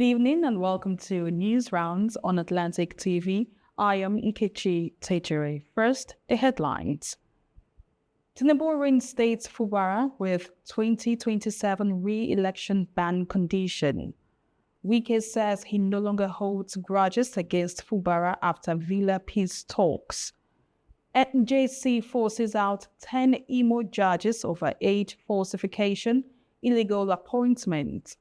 evening and welcome to News Rounds on Atlantic TV. I am Nkechi Tejere. First, the headlines. Tinubu reinstates Fubara with 2027 re-election ban condition. Wike says he no longer holds grudges against Fubara after Villa peace talks. NJC forces out 10 Imo judges over age falsification, illegal appointment.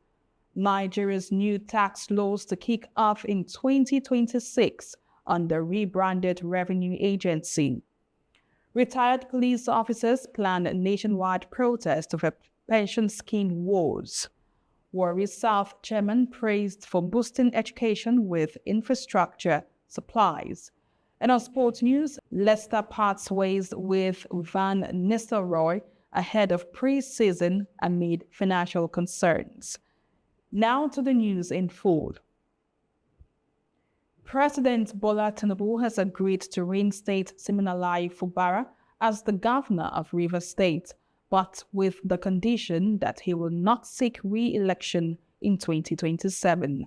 Nigeria's new tax laws to kick off in 2026 under rebranded Revenue Agency. Retired police officers plan a nationwide protest over pension scheme woes. Warri South chairman praised for boosting education with infrastructure supplies. And on sports news, Leicester parts ways with Van Nistelrooy ahead of pre-season amid financial concerns. Now to the news in full. President Bola Tinubu has agreed to reinstate Siminalayi Fubara as the governor of Rivers State, but with the condition that he will not seek re-election in 2027.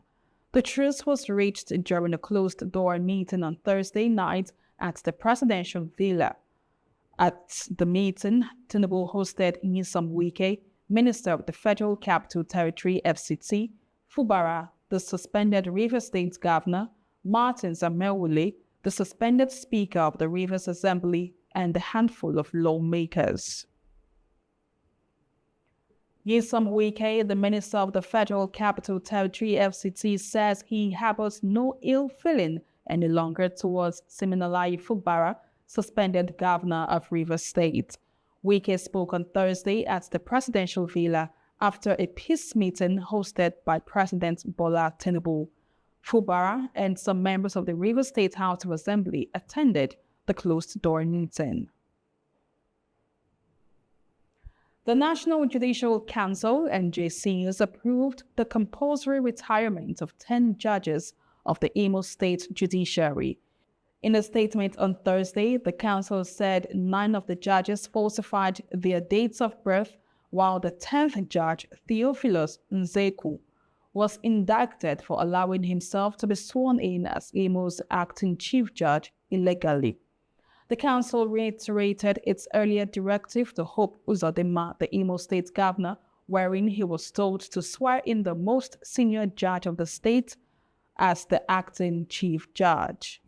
The truce was reached during a closed-door meeting on Thursday night at the presidential villa. At the meeting, Tinubu hosted Nyesom Wike, Minister of the Federal Capital Territory (FCT), Fubara, the suspended Rivers State Governor, Martins Amewule, the suspended Speaker of the Rivers Assembly, and a handful of lawmakers. Nyesom Wike, the Minister of the Federal Capital Territory (FCT), says he harbors no ill feeling any longer towards Siminalayi Fubara, suspended Governor of Rivers State. Wike spoke on Thursday at the presidential villa after a peace meeting hosted by President Bola Tinubu. Fubara and some members of the Rivers State House of Assembly attended the closed-door meeting. The National Judicial Council, NJC, has approved the compulsory retirement of 10 judges of the Imo State Judiciary. In a statement on Thursday, the council said 9 of the judges falsified their dates of birth, while the 10th judge, Theophilus Nzeku, was indicted for allowing himself to be sworn in as Imo's acting chief judge illegally. The council reiterated its earlier directive to Hope Uzodinma, the Imo State governor, wherein he was told to swear in the most senior judge of the state as the acting chief judge.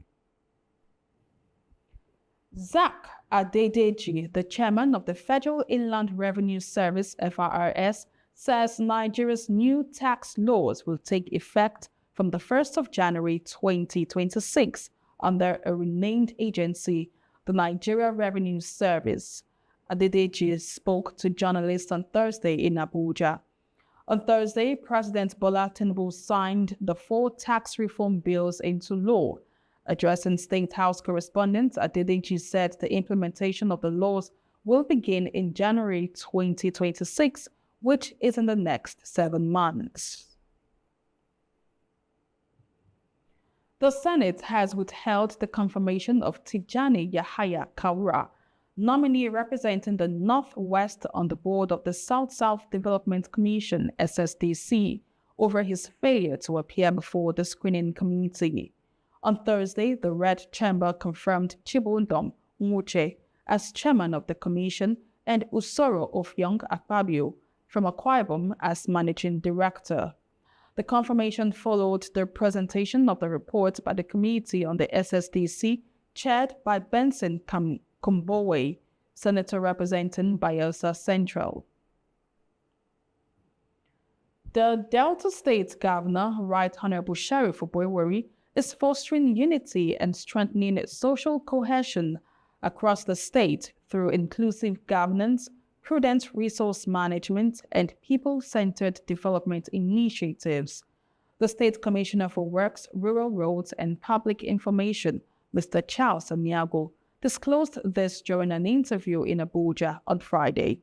Zak Adedeji, the chairman of the Federal Inland Revenue Service (FRS), says Nigeria's new tax laws will take effect from the 1st of January 2026 under a renamed agency, the Nigeria Revenue Service. Adedeji spoke to journalists on Thursday in Abuja. On Thursday, President Bola Tinubu signed the 4 tax reform bills into law. Addressing State House correspondents, Adedeji said the implementation of the laws will begin in January 2026, which is in the next 7 months. The Senate has withheld the confirmation of Tijani Yahaya Kaura, nominee representing the Northwest on the board of the South-South Development Commission (SSDC), over his failure to appear before the screening committee. On Thursday, the Red Chamber confirmed Chibundom Nwuche as chairman of the commission and Usoro Ofyong Akpabio from Akwa Ibom as managing director. The confirmation followed the presentation of the report by the Committee on the SSDC, chaired by Benson Kumbowe, Senator representing Bayelsa Central. The Delta State Governor, Right Honorable Sheriff Oboiwori, is fostering unity and strengthening social cohesion across the state through inclusive governance, prudent resource management, and people-centered development initiatives. The State Commissioner for Works, Rural Roads, and Public Information, Mr. Charles Aniago, disclosed this during an interview in Abuja on Friday.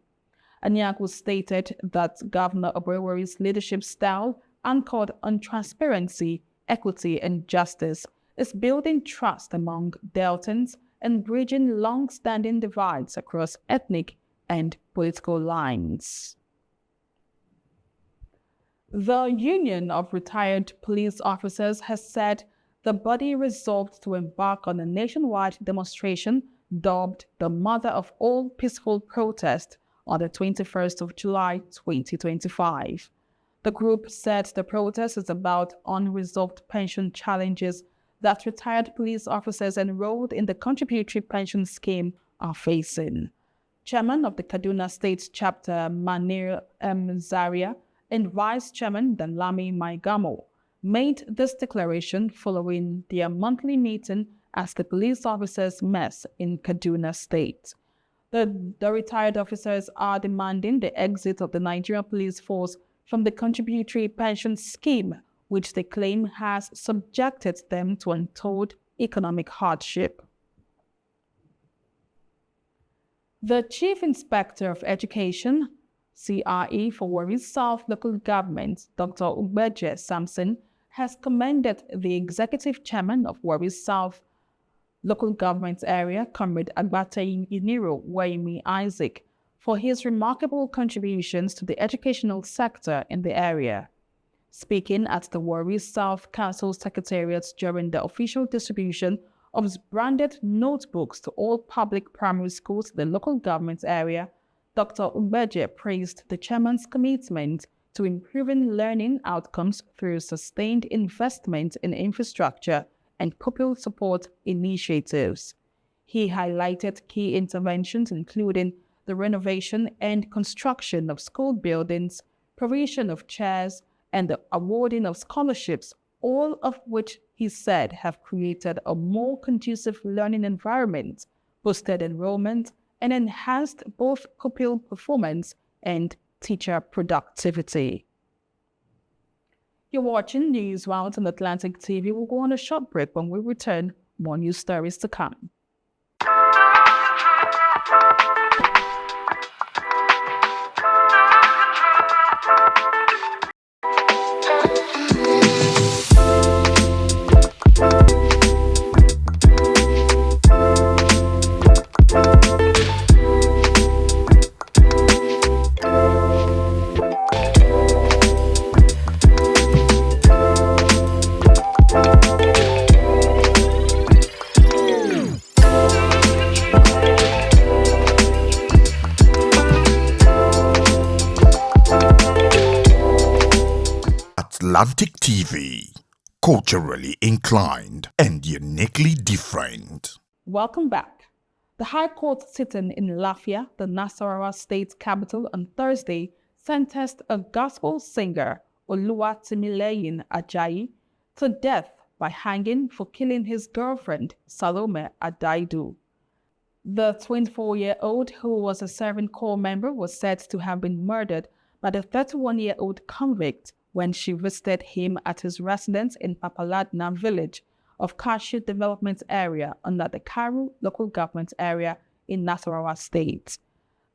Aniago stated that Governor Oboiwori's leadership style, anchored on transparency, equity, and justice, is building trust among Deltans and bridging long-standing divides across ethnic and political lines. The Union of Retired Police Officers has said the body resolved to embark on a nationwide demonstration dubbed the Mother of All Peaceful Protest on the 21st of July 2025. The group said the protest is about unresolved pension challenges that retired police officers enrolled in the contributory pension scheme are facing. Chairman of the Kaduna State Chapter Manir M. Zaria and Vice Chairman Danlami Maigamo made this declaration following their monthly meeting as the police officers' mess in Kaduna State. The retired officers are demanding the exit of the Nigerian police force from the contributory pension scheme, which they claim has subjected them to untold economic hardship. The Chief Inspector of Education, CRE for Warri South Local Government, Dr. Ugbeje Samson, has commended the Executive Chairman of Warri South Local Government Area, Comrade Agbate Yiniro Waimi Isaac, for his remarkable contributions to the educational sector in the area. Speaking at the Warri South Council Secretariat during the official distribution of branded notebooks to all public primary schools in the local government area, Dr. Ugbeje praised the chairman's commitment to improving learning outcomes through sustained investment in infrastructure and pupil support initiatives. He highlighted key interventions including the renovation and construction of school buildings, provision of chairs, and the awarding of scholarships, all of which he said have created a more conducive learning environment, boosted enrollment, and enhanced both pupil performance and teacher productivity. You're watching News Rounds on Atlantic TV. We'll go on a short break. When we return, more news stories to come. Atlantic TV, culturally inclined and uniquely different. Welcome back. The High Court sitting in Lafia, the Nasarawa state capital, on Thursday sentenced a gospel singer, Oluwatimileyin Ajayi, to death by hanging for killing his girlfriend, Salome Adaidu. The 24-year-old, who was a serving corps member, was said to have been murdered by the 31-year-old convict when she visited him at his residence in Papaladna village of Kashu Development Area under the Karu local government area in Nasarawa State.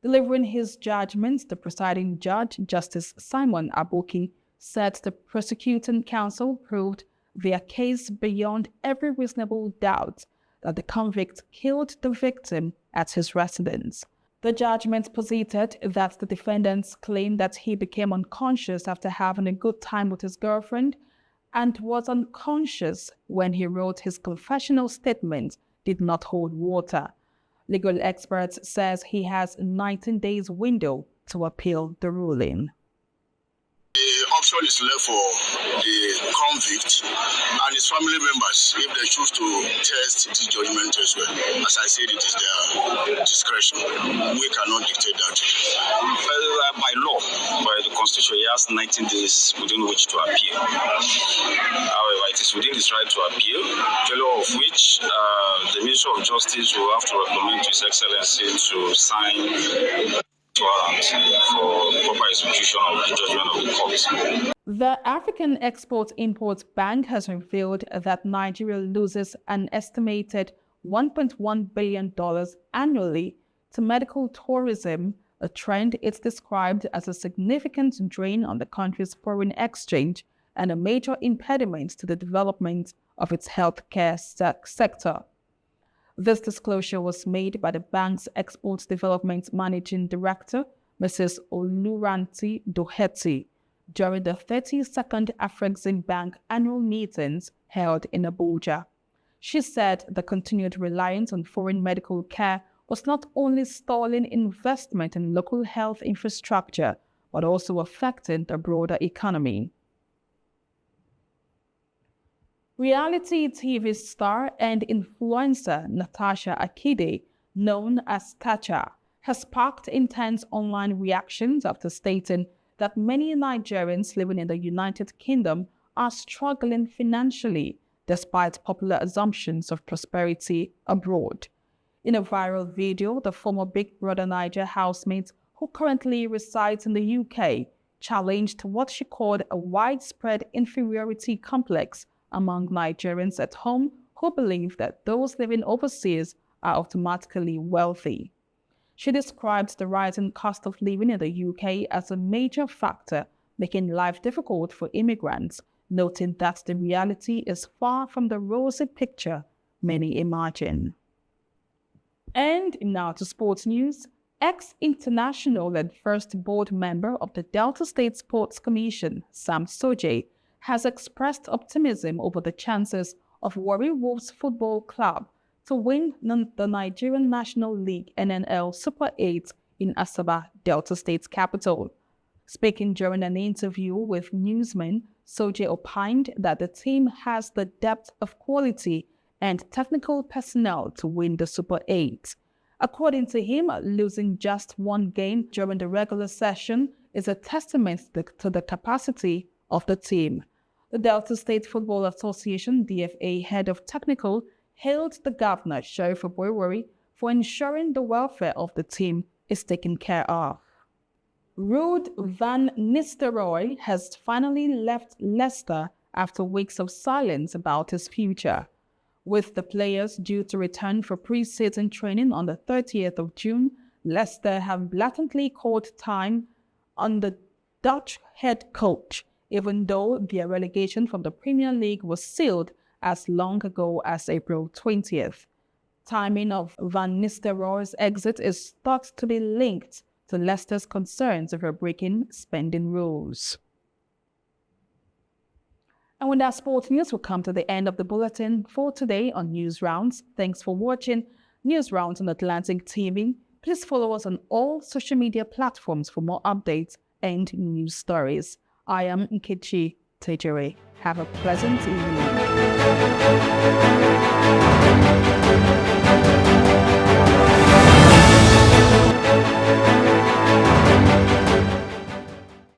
Delivering his judgment, the presiding judge, Justice Simon Aboki, said the prosecuting counsel proved their case beyond every reasonable doubt that the convict killed the victim at his residence. The judgment posited that the defendant's claim that he became unconscious after having a good time with his girlfriend and was unconscious when he wrote his confessional statement did not hold water. Legal experts says he has a 19 days window to appeal the ruling. The option is left for the convict and his family members if they choose to test the judgment as well. As I said, it is their discretion. We cannot dictate that. By law, by the Constitution, he has 19 days within which to appeal. However, it is within his right to appeal, failure of which the Minister of Justice will have to recommend to His Excellency to sign warrant for proper execution of the judgment of the court. The African Export-Import Bank has revealed that Nigeria loses an estimated $1.1 billion annually to medical tourism, a trend it's described as a significant drain on the country's foreign exchange and a major impediment to the development of its healthcare sector. This disclosure was made by the bank's Export Development Managing Director, Mrs. Oluranti Doherty, during the 32nd Afrexim Bank annual meetings held in Abuja. She said the continued reliance on foreign medical care was not only stalling investment in local health infrastructure, but also affecting the broader economy. Reality TV star and influencer Natasha Akide, known as Tacha, has sparked intense online reactions after stating that many Nigerians living in the United Kingdom are struggling financially despite popular assumptions of prosperity abroad. In a viral video, the former Big Brother Naija housemate, who currently resides in the UK, challenged what she called a widespread inferiority complex among Nigerians at home who believe that those living overseas are automatically wealthy. She described the rising cost of living in the UK as a major factor making life difficult for immigrants, noting that the reality is far from the rosy picture many imagine. And now to sports news. Ex-international and first board member of the Delta State Sports Commission, Sam Soje, has expressed optimism over the chances of Warri Wolves Football Club to win the Nigerian National League NNL Super 8 in Asaba, Delta State's capital. Speaking during an interview with Newsman, Soje opined that the team has the depth of quality and technical personnel to win the Super 8. According to him, losing just one game during the regular session is a testament to the capacity of the team. The Delta State Football Association DFA head of technical hailed the governor, Sheriff Oboiwori, for ensuring the welfare of the team is taken care of. Ruud van Nistelrooy has finally left Leicester after weeks of silence about his future. With the players due to return for pre-season training on the 30th of June, Leicester have blatantly called time on the Dutch head coach, even though their relegation from the Premier League was sealed as long ago as April 20th. Timing of Van Nistelrooy's exit is thought to be linked to Leicester's concerns over breaking spending rules. And with that sports news, we'll come to the end of the bulletin for today on News Rounds. Thanks for watching News Rounds on Atlantic TV. Please follow us on all social media platforms for more updates and news stories. I am Nkechi Tejere. Have a pleasant evening.